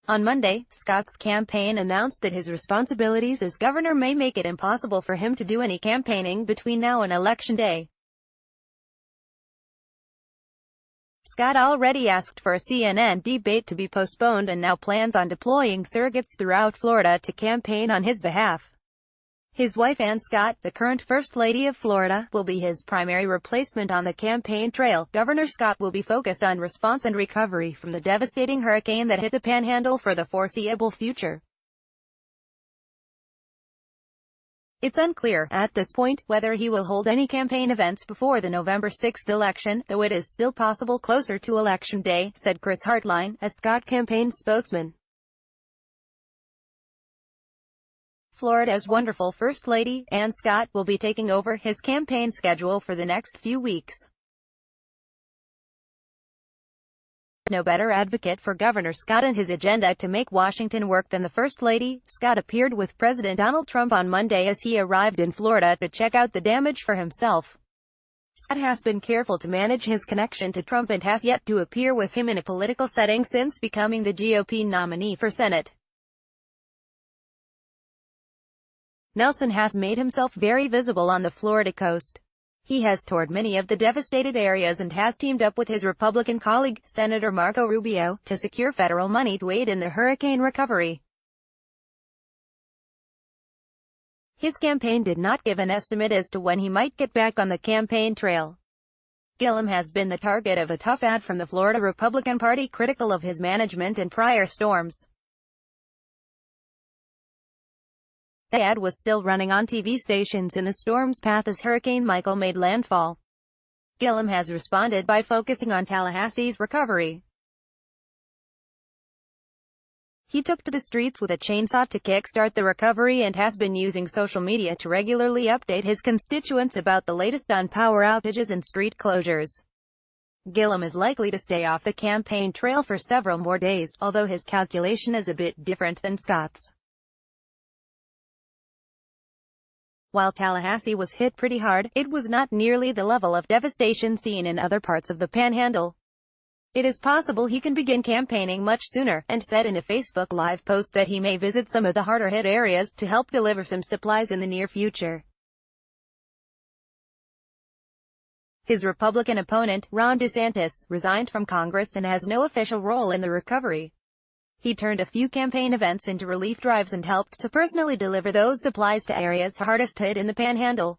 On Monday, Scott's campaign announced that his responsibilities as governor may make it impossible for him to do any campaigning between now and Election Day. Scott already asked for a CNN debate to be postponed and now plans on deploying surrogates throughout Florida to campaign on his behalf. His wife Ann Scott, the current First Lady of Florida, will be his primary replacement on the campaign trail. Governor Scott will be focused on response and recovery from the devastating hurricane that hit the Panhandle for the foreseeable future. It's unclear, at this point, whether he will hold any campaign events before the November 6 election, though it is still possible closer to Election Day, said Chris Hartline, a Scott campaign spokesman. Florida's wonderful First Lady, Ann Scott, will be taking over his campaign schedule for the next few weeks. No better advocate for Governor Scott and his agenda to make Washington work than the First Lady. Scott appeared with President Donald Trump on Monday as he arrived in Florida to check out the damage for himself. Scott has been careful to manage his connection to Trump and has yet to appear with him in a political setting since becoming the GOP nominee for Senate. Nelson has made himself very visible on the Florida coast. He has toured many of the devastated areas and has teamed up with his Republican colleague, Senator Marco Rubio, to secure federal money to aid in the hurricane recovery. His campaign did not give an estimate as to when he might get back on the campaign trail. Gillum has been the target of a tough ad from the Florida Republican Party, critical of his management and prior storms. The ad was still running on TV stations in the storm's path as Hurricane Michael made landfall. Gillum has responded by focusing on Tallahassee's recovery. He took to the streets with a chainsaw to kickstart the recovery and has been using social media to regularly update his constituents about the latest on power outages and street closures. Gillum is likely to stay off the campaign trail for several more days, although his calculation is a bit different than Scott's. While Tallahassee was hit pretty hard, it was not nearly the level of devastation seen in other parts of the Panhandle. It is possible he can begin campaigning much sooner, and said in a Facebook Live post that he may visit some of the harder-hit areas to help deliver some supplies in the near future. His Republican opponent, Ron DeSantis, resigned from Congress and has no official role in the recovery. He turned a few campaign events into relief drives and helped to personally deliver those supplies to areas hardest hit in the Panhandle.